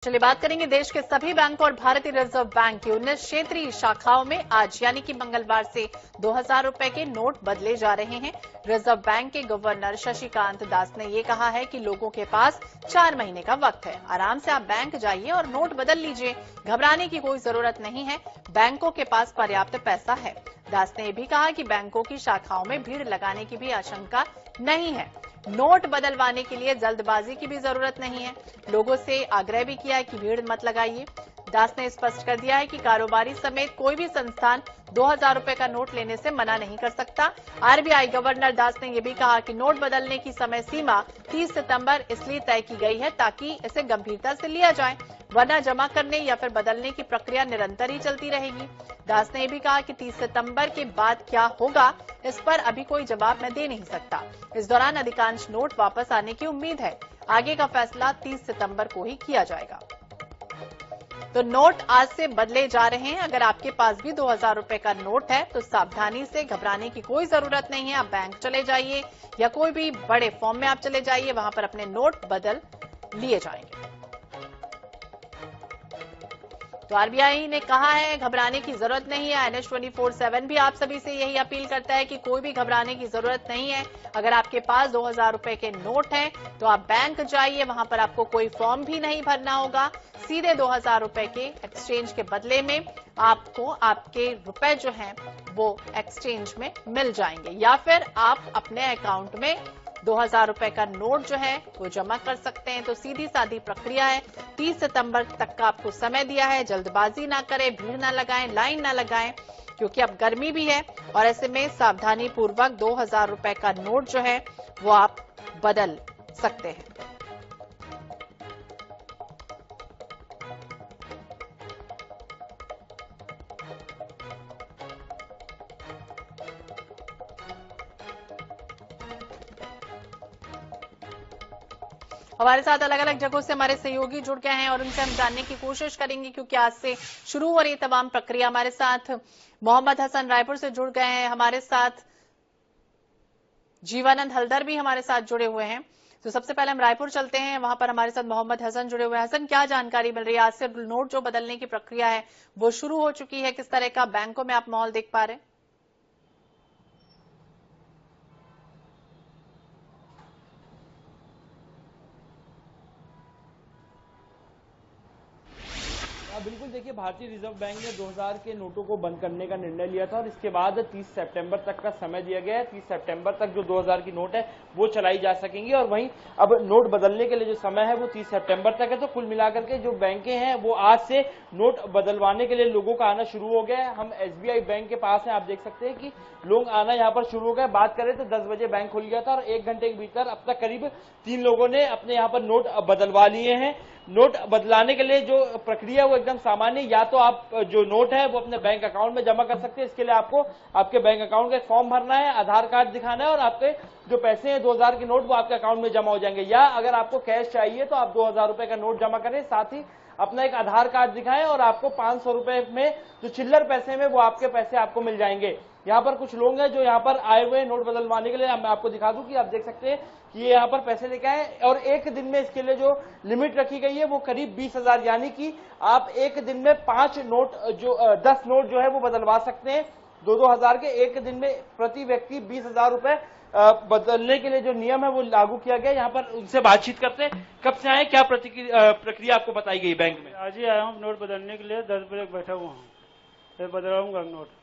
चलिए बात करेंगे देश के सभी बैंकों और भारतीय रिजर्व बैंक की 19 क्षेत्रीय शाखाओं में आज यानी कि मंगलवार से 2000 रुपए के नोट बदले जा रहे हैं। रिजर्व बैंक के गवर्नर शक्तिकांत दास ने ये कहा है कि लोगों के पास 4 महीने का वक्त है। आराम से आप बैंक जाइए और नोट बदल लीजिए, घबराने की कोई जरूरत नहीं है, बैंकों के पास पर्याप्त पैसा है। दास ने यह भी कहा कि बैंकों की शाखाओं में भीड़ लगाने की भी आशंका नहीं है। नोट बदलवाने के लिए जल्दबाजी की भी जरूरत नहीं है। लोगों से आग्रह भी किया है कि भीड़ मत लगाइए। दास ने स्पष्ट कर दिया है कि कारोबारी समेत कोई भी संस्थान 2000 रुपए का नोट लेने से मना नहीं कर सकता। आरबीआई गवर्नर दास ने यह भी कहा कि नोट बदलने की समय सीमा 30 सितंबर इसलिए तय की गई है ताकि इसे गंभीरता से लिया जाए, वरना जमा करने या फिर बदलने की प्रक्रिया निरंतर ही चलती रहेगी। दास ने यह भी कहा कि 30 सितंबर के बाद क्या होगा इस पर अभी कोई जवाब मैं दे नहीं सकता। इस दौरान अधिकांश नोट वापस आने की उम्मीद है। आगे का फैसला 30 सितंबर को ही किया जाएगा। तो नोट आज से बदले जा रहे हैं। अगर आपके पास भी 2000 रुपए का नोट है तो सावधानी से, घबराने की कोई जरूरत नहीं है। आप बैंक चले जाइए या कोई भी बड़े फॉर्म में आप चले जाइए, वहां पर अपने नोट बदल लिए जाएंगे। तो आरबीआई ने कहा है घबराने की जरूरत नहीं है। एनएच 24/7 भी आप सभी से यही अपील करता है कि कोई भी घबराने की जरूरत नहीं है। अगर आपके पास 2000 रुपए के नोट हैं तो आप बैंक जाइए, वहां पर आपको कोई फॉर्म भी नहीं भरना होगा। सीधे 2000 रुपए के एक्सचेंज के बदले में आपको आपके रुपए जो हैं वो एक्सचेंज में मिल जाएंगे, या फिर आप अपने अकाउंट में 2000 रुपए का नोट जो है वो जमा कर सकते हैं। तो सीधी सादी प्रक्रिया है। 30 सितंबर तक का आपको समय दिया है। जल्दबाजी ना करें, भीड़ ना लगाएं, लाइन ना लगाएं, क्योंकि अब गर्मी भी है और ऐसे में सावधानी पूर्वक 2000 रुपए का नोट जो है वो आप बदल सकते हैं। हमारे साथ अलग अलग जगहों से हमारे सहयोगी जुड़ गए हैं और उनसे हम जानने की कोशिश करेंगे, क्योंकि आज से शुरू हो रही तमाम प्रक्रिया। हमारे साथ मोहम्मद हसन रायपुर से जुड़ गए हैं, हमारे साथ जीवानंद हलदर भी हमारे साथ जुड़े हुए हैं। तो सबसे पहले हम रायपुर चलते हैं, वहां पर हमारे साथ मोहम्मद हसन जुड़े हुए हैं। हसन, क्या जानकारी मिल रही है? आज से नोट जो बदलने की प्रक्रिया है वो शुरू हो चुकी है, किस तरह का बैंकों में आप माहौल देख पा रहे हैं? बिल्कुल, देखिए, भारतीय रिजर्व बैंक ने 2000 के नोटों को बंद करने का निर्णय लिया था और इसके बाद 30 सितंबर तक का समय दिया गया है। 30 सितंबर तक जो 2000 की नोट है वो चलाई जा सकेंगी और वहीं अब नोट बदलने के लिए जो समय है वो 30 सितंबर तक है। तो कुल मिलाकर के जो बैंकें हैं वो आज से नोट बदलवाने के लिए लोगों का आना शुरू हो गया है। हम एसबीआई बैंक के पास हैं, आप देख सकते हैं कि लोग आना यहाँ पर शुरू हो गए। बात करें तो 10 बजे बैंक खुल गया था और 1 घंटे के भीतर अब तक करीब 3 लोगों ने अपने यहाँ पर नोट बदलवा लिए हैं। नोट बदलाने के लिए जो प्रक्रिया वो एकदम सामान्य, या तो आप जो नोट है वो अपने बैंक अकाउंट में जमा कर सकते हैं। इसके लिए आपको आपके बैंक अकाउंट का एक फॉर्म भरना है, आधार कार्ड दिखाना है और आपके जो पैसे हैं 2000 के नोट वो आपके अकाउंट में जमा हो जाएंगे। या अगर आपको कैश चाहिए तो आप 2000 रुपए का नोट जमा करें, साथ ही अपना एक आधार कार्ड दिखाएं और आपको 500 रुपए में जो चिल्लर पैसे में वो आपके पैसे आपको मिल जाएंगे। यहाँ पर कुछ लोग हैं जो यहाँ पर आए हुए नोट बदलवाने के लिए। मैं आपको दिखा दूं कि आप देख सकते हैं कि ये यहाँ पर पैसे लेके आए और एक दिन में इसके लिए जो लिमिट रखी गई है वो करीब 20,000, यानी कि आप एक दिन में 5 नोट जो 10 नोट जो है वो बदलवा सकते हैं। 2-2 हजार के एक दिन में प्रति व्यक्ति 20,000 रुपए बदलने के लिए जो नियम है वो लागू किया गया। यहाँ पर उनसे बातचीत करते हैं। कब से आए, क्या प्रक्रिया आपको बताई गई बैंक में? आज ही आया हूँ नोट बदलने के लिए, 10 बजे बैठा हुआ हूँ, फिर बदलाऊंगा नोट।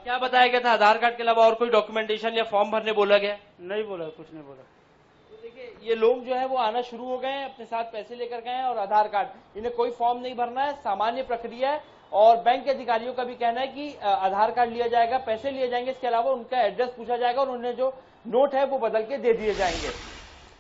क्या बताया गया था? आधार कार्ड के अलावा और कोई डॉक्यूमेंटेशन या फॉर्म भरने बोला गया? नहीं बोला, कुछ नहीं बोला। तो देखिए, ये लोग जो है वो आना शुरू हो गए हैं, अपने साथ पैसे लेकर गए हैं और आधार कार्ड, इन्हें कोई फॉर्म नहीं भरना है, सामान्य प्रक्रिया है। और बैंक के अधिकारियों का भी कहना है कि आधार कार्ड लिया जाएगा, पैसे लिए जाएंगे, इसके अलावा उनका एड्रेस पूछा जाएगा और उन्हें जो नोट है वो बदल के दे दिए जाएंगे।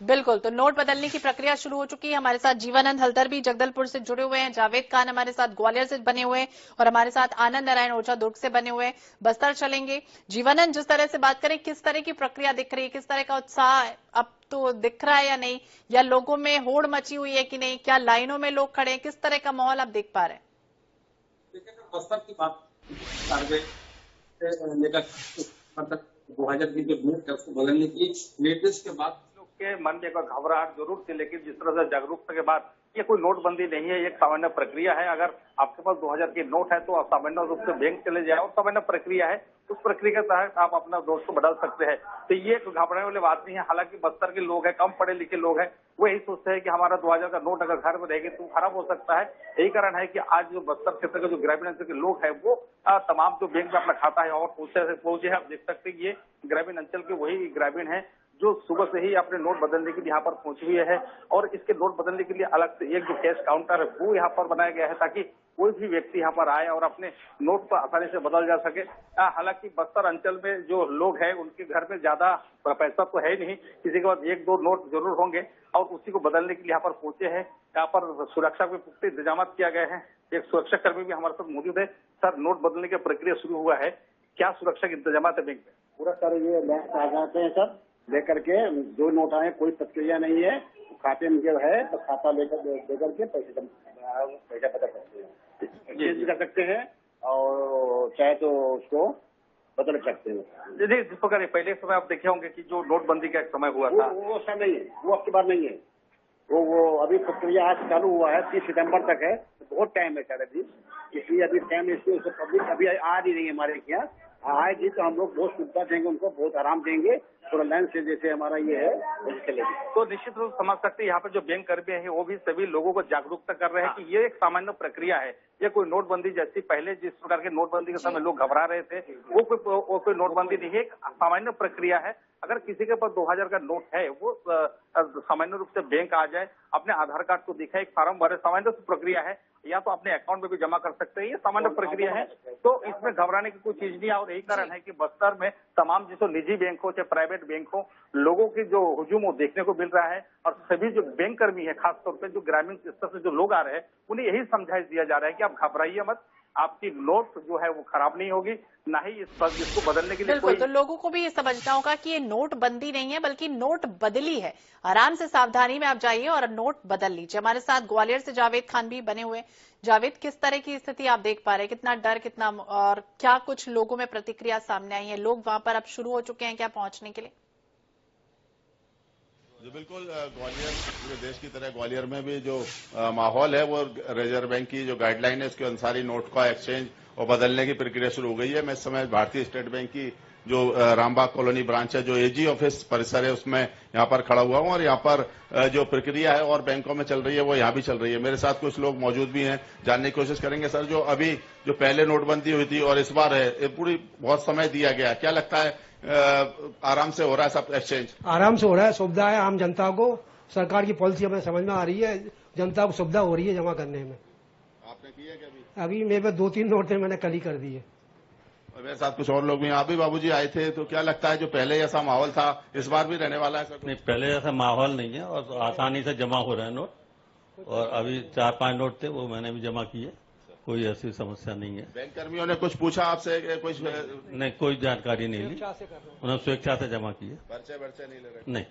बिल्कुल, तो नोट बदलने की प्रक्रिया शुरू हो चुकी है। हमारे साथ जीवानंद हलदर भी जगदलपुर से जुड़े हुए हैं, जावेद खान हमारे साथ ग्वालियर से बने हुए हैं और हमारे साथ आनंद नारायण ओझा दुर्ग से बने हुए हैं। बस्तर चलेंगे। जीवानंद, जिस तरह से बात करें, किस तरह की प्रक्रिया दिख रही है, किस तरह का उत्साह अब तो दिख रहा है या नहीं, या लोगों में होड़ मची हुई है कि नहीं, क्या लाइनों में लोग खड़े हैं, किस तरह का माहौल आप देख पा रहे हैं? देखिए, बस्तर की बात लेकर मतलब 2000 की जो नोट है उसको बदलने की निर्देश के बाद लोग के मन में एक घबराहट जरूर थी, लेकिन जिस तरह से जागरूकता के बाद ये कोई नोटबंदी नहीं है, एक सामान्य प्रक्रिया है। अगर आपके पास 2000 की नोट है तो आप सामान्य रूप से बैंक चले जाए और सामान्य प्रक्रिया है, उस प्रक्रिया के तहत आप अपना नोट को बदल सकते हैं। तो ये घबराने वाली बात नहीं है। हालांकि बस्तर के लोग हैं, कम पढ़े लिखे लोग हैं, वो यही सोचते हैं कि हमारा 2000 का नोट अगर घर में रहेगी तो खराब हो सकता है। यही कारण है कि आज जो बस्तर क्षेत्र के जो ग्रामीण अंचल के लोग हैं वो तमाम जो बैंक में अपना खाता है और पहुंचे हैं। आप देख सकते हैं ये ग्रामीण अंचल के वही ग्रामीण है जो सुबह से ही अपने नोट बदलने के लिए यहाँ पर पहुंचे हुए है और इसके नोट बदलने के लिए अलग से एक जो कैश काउंटर है वो यहाँ पर बनाया गया है ताकि कोई भी व्यक्ति यहाँ पर आए और अपने नोट को आसानी से बदल जा सके। हालांकि बस्तर अंचल में जो लोग हैं उनके घर में ज्यादा पैसा तो है नहीं, किसी के पास एक दो नोट जरूर होंगे और उसी को बदलने के लिए यहाँ पर पहुंचे हैं। यहाँ पर सुरक्षा के पुख्ता इंतजाम किया गए हैं। एक सुरक्षा कर्मी भी हमारे साथ मौजूद है। सर, नोट बदलने की प्रक्रिया शुरू हुआ है, क्या सुरक्षा के इंतजाम है बैंक में? पूरा सर ये बैंक आ जाते हैं सर, लेकर के जो नोट आए, कोई प्रक्रिया नहीं है। खाते में जो है तो खाता लेकर के पैसा बदल सकते हैं, चेंज कर सकते हैं और चाहे तो उसको बदल सकते हैं। जी, जिस प्रकार पहले समय आप देखे होंगे कि जो नोटबंदी का एक समय हुआ था वो सर नहीं है, वो अब की बार नहीं है। वो अभी प्रक्रिया आज चालू हुआ है, 30 सितंबर तक है, बहुत टाइम है सर अभी, इसलिए अभी टाइम इसलिए पब्लिक अभी आ ही नहीं है हमारे यहाँ। आएगी तो हम लोग बहुत सुविधा देंगे, उनको बहुत आराम देंगे, थोड़ा लाइन से जैसे हमारा ये है वो चलेगी। तो निश्चित रूप से समझ सकते हैं यहाँ पे जो बैंक कर्मी है वो भी सभी लोगों को जागरूकता कर रहे हैं कि ये एक सामान्य प्रक्रिया है, ये कोई नोटबंदी जैसी पहले जिस प्रकार के नोटबंदी के समय लोग घबरा रहे थे वो कोई नोटबंदी नहीं है, एक सामान्य प्रक्रिया है। अगर किसी के पास 2000 का नोट है वो सामान्य रूप से बैंक आ जाए, अपने आधार कार्ड को दिखाए, एक फार्म भरे, सामान्य प्रक्रिया है, या तो अपने अकाउंट में भी जमा कर सकते हैं, ये सामान्य प्रक्रिया है। तो इसमें घबराने की कोई चीज नहीं है और यही कारण है कि बस्तर में तमाम जिसको निजी बैंक हो चाहे प्राइवेट बैंक हो, लोगों की जो हुजूम वो देखने को मिल रहा है और सभी जो बैंक कर्मी है, खासतौर पर जो ग्रामीण स्तर से जो लोग आ रहे हैं उन्हें यही समझाइश दिया जा रहा है कि आप घबराइए मत, आपकी नोट जो है वो खराब नहीं होगी, ना ही इसको बदलने के लिए बिल्कुल। तो लोगों को भी ये समझना होगा कि ये नोट बंदी नहीं है बल्कि नोट बदली है। आराम से सावधानी में आप जाइए और नोट बदल लीजिए। हमारे साथ ग्वालियर से जावेद खान भी बने हुए। जावेद, किस तरह की स्थिति आप देख पा रहे हैं? कितना डर, कितना और क्या कुछ लोगों में प्रतिक्रिया सामने आई है? लोग वहां पर अब शुरू हो चुके हैं क्या पहुंचने के लिए? जी बिल्कुल, ग्वालियर पूरे देश की तरह ग्वालियर में भी जो माहौल है वो रिजर्व बैंक की जो गाइडलाइन है उसके अनुसार ही नोट का एक्सचेंज और बदलने की प्रक्रिया शुरू हो गई है। मैं इस समय भारतीय स्टेट बैंक की जो रामबाग कॉलोनी ब्रांच है, जो एजी ऑफिस परिसर है, उसमें यहाँ पर खड़ा हुआ हूँ और यहाँ पर जो प्रक्रिया है और बैंकों में चल रही है वो यहाँ भी चल रही है। मेरे साथ कुछ लोग मौजूद भी हैं, जानने की कोशिश करेंगे। सर, जो अभी जो पहले नोटबंदी हुई थी और इस बार है, ये पूरी बहुत समय दिया गया, क्या लगता है आराम से हो रहा है सब एक्सचेंज? आराम से हो रहा है, सुविधा है आम जनता को। सरकार की पॉलिसी हमें समझ में आ रही है, जनता को सुविधा हो रही है जमा करने में। आपने किया क्या? अभी मेरे पास 2-3 नोट थे, मैंने कल ही कर दिए। और मेरे साथ कुछ और लोग भी, आप भी बाबूजी आए थे, तो क्या लगता है जो पहले ऐसा माहौल था इस बार भी रहने वाला है? सर, नहीं, पहले ऐसा माहौल नहीं है और आसानी से जमा हो रहा है नोट। और अभी 4-5 नोट थे वो मैंने भी जमा किए, कोई ऐसी समस्या नहीं है। बैंक कर्मियों ने कुछ पूछा आपसे? कुछ नहीं, कोई जानकारी नहीं ली, उन्होंने स्वेच्छा से जमा किए। पर्चे नहीं ले रहे? नहीं।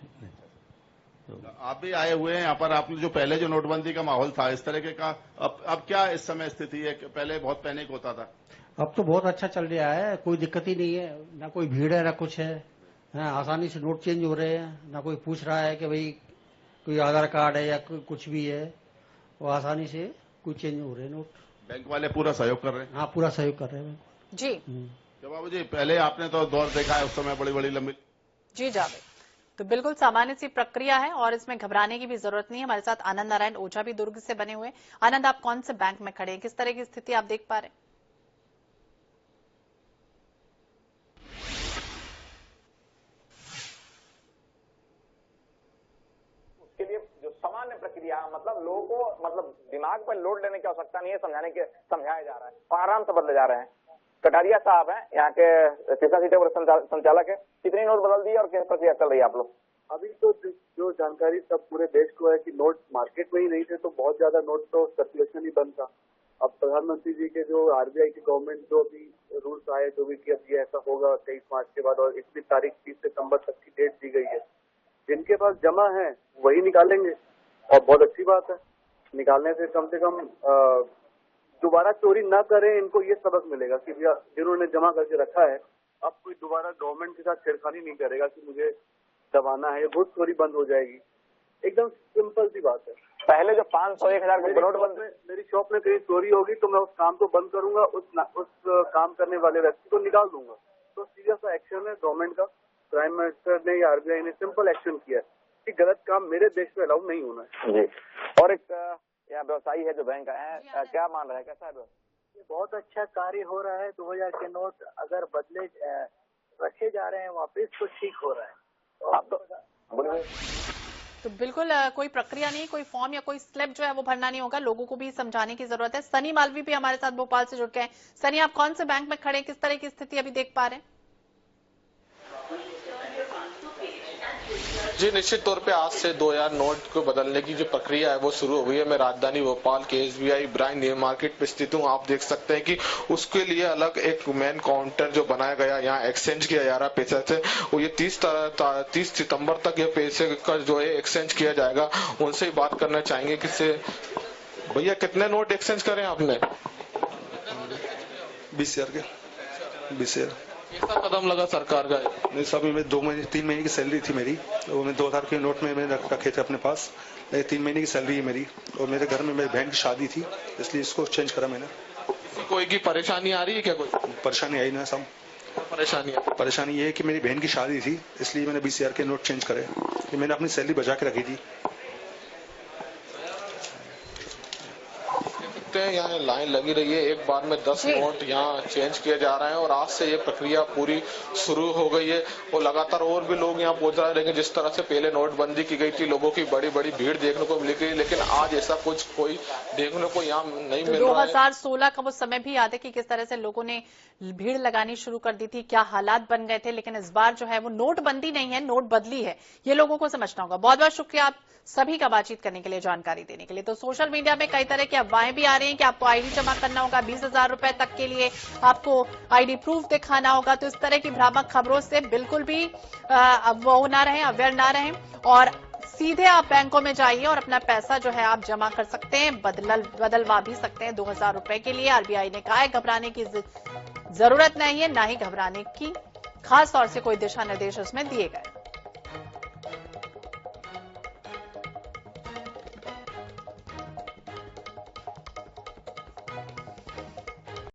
तो आप भी आए हुए हैं यहाँ पर। आपने जो पहले जो नोटबंदी का माहौल था इस तरह के का, अब क्या इस समय स्थिति है? पहले बहुत पैनिक होता था, अब तो बहुत अच्छा चल रहा है, कोई दिक्कत ही नहीं है, ना कोई भीड़ है ना कुछ है। आसानी से नोट चेंज हो रहे हैं, ना कोई पूछ रहा है कि भाई कोई आधार कार्ड है या कुछ भी है, वो आसानी से कोई चेंज हो रहे हैं नोट। बैंक वाले पूरा सहयोग कर रहे हैं? हाँ, पूरा सहयोग कर रहे हैं जी। तो बाबू जी, पहले आपने तो दौर देखा है, उस समय बड़ी बड़ी लंबी। जी जावेद, तो बिल्कुल सामान्य सी प्रक्रिया है और इसमें घबराने की भी जरूरत नहीं है। हमारे साथ आनंद नारायण ओझा भी दुर्ग से बने हुए। आनंद, आप कौन से बैंक में खड़े हैं? किस तरह की स्थिति आप देख पा रहे हैं? उसके लिए जो सामान्य प्रक्रिया, मतलब लोगों को दिमाग पर लोड लेने की आवश्यकता नहीं है, समझाया जा रहा है और आराम से बदले जा रहे हैं। कटारिया साहब हैं यहाँ के कृष्णा सिटी संचालक है। कितनी नोट बदल दी और किस प्रक्रिया चल रही है आप लोग? अभी तो जो जानकारी सब पूरे देश को है कि नोट मार्केट में ही नहीं थे, तो बहुत ज्यादा नोट तो सर्कुलेशन ही बंद था। अब प्रधानमंत्री जी के जो आरबीआई की गवर्नमेंट जो भी रूल्स आए, जो भी कि अब ये ऐसा होगा 23 मार्च के बाद और इतनी तारीख 30 सितंबर तक की डेट दी गई है, जिनके पास जमा है वही निकालेंगे और बहुत अच्छी बात है। निकालने से कम दोबारा चोरी ना करें, इनको ये सबक मिलेगा कि जिन्होंने जमा करके रखा है अब कोई दोबारा गवर्नमेंट के साथ छेड़खानी नहीं करेगा कि मुझे दबाना है, घूसखोरी बंद हो जाएगी। एकदम सिंपल सी बात है। पहले जो 500 1000 के नोट बंद, मेरी शॉप में कहीं चोरी होगी तो मैं उस काम को बंद करूंगा, उस काम करने वाले व्यक्ति को निकाल दूंगा। तो सीरियस सा एक्शन है गवर्नमेंट का, प्राइम मिनिस्टर ने या आरबीआई ने सिंपल एक्शन किया है कि गलत काम मेरे देश में अलाउ नहीं होना है। जी। और एक यहाँ व्यवसायी है जो बैंक का है, क्या मान रहा है, कैसा है? ये बहुत अच्छा कार्य हो रहा है। 2000 के नोट अगर बदले रखे जा रहे हैं वापस तो ठीक हो रहा है। आप तो तो बिल्कुल कोई प्रक्रिया नहीं, कोई फॉर्म या कोई स्लिप जो है वो भरना नहीं होगा, लोगों को भी समझाने की जरूरत है। सनी मालवी भी हमारे साथ भोपाल से जुड़ गए हैं। सनी, आप कौन से बैंक में खड़े, किस तरह की स्थिति अभी देख पा रहे हैं? जी, निश्चित तौर पे आज से 2000 नोट को बदलने की जो प्रक्रिया है वो शुरू हो गई है। मैं राजधानी भोपाल के SBI ब्रांच न्यू मार्केट पे स्थित हूँ। आप देख सकते हैं कि उसके लिए अलग एक मेन काउंटर जो बनाया गया, यहाँ एक्सचेंज किया जा रहा है पैसे से। वो ये 30 सितंबर तक ये पैसे का जो है एक्सचेंज किया जाएगा। उनसे ही बात करना चाहेंगे कि भैया कितने नोट एक्सचेंज करें आपने? 20,000 के 20,000। कैसा कदम लगा सरकार का? नहीं, सभी में 3 महीने की सैलरी थी मेरी, तो मैं 2000 के नोट में मैंने रखे थे अपने पास। 3 महीने की सैलरी है मेरी, और मेरे घर में मेरी बहन की शादी थी, इसलिए इसको चेंज करा मैंने। कोई की परेशानी आ रही है क्या? कोई परेशानी आई ना सब। परेशानी ये है कि मेरी बहन की शादी थी, इसलिए मैंने 20,000 के नोट चेंज करे। मैंने अपनी सैलरी बचा के रखी थी। यहाँ लाइन लगी रही है, एक बार में 10 नोट यहाँ चेंज किए जा रहे हैं, और आज से ये प्रक्रिया पूरी शुरू हो गई है। और लगातार और भी लोग यहाँ पहुंच रहे हैं। जिस तरह से पहले नोटबंदी की गई थी, लोगों की बड़ी बड़ी भीड़ देखने को मिली गई, लेकिन आज ऐसा कुछ कोई देखने को यहाँ नहीं मिल रहा है। 2016 का वो समय भी याद है कि किस तरह से लोगों ने भीड़ लगानी शुरू कर दी थी, क्या हालात बन गए थे। लेकिन इस बार जो है वो नोटबंदी नहीं है, नोट बदली है, ये लोगों को समझना होगा। बहुत बहुत शुक्रिया आप सभी का बातचीत करने के लिए, जानकारी देने के लिए। तो सोशल मीडिया में कई तरह की अफवाहें भी आ रही हैं कि आपको आईडी जमा करना होगा, 20,000 रुपए तक के लिए आपको आईडी प्रूफ दिखाना होगा। तो इस तरह की भ्रामक खबरों से बिल्कुल भी वो ना रहें, अवेयर ना रहें, और सीधे आप बैंकों में जाइए और अपना पैसा जो है आप जमा कर सकते हैं, बदलवा भी सकते हैं 2000 रुपए के लिए। आरबीआई ने कहा है घबराने की जरूरत नहीं है, ना ही घबराने की खास तौर से कोई दिशा निर्देश उसमें दिए गए।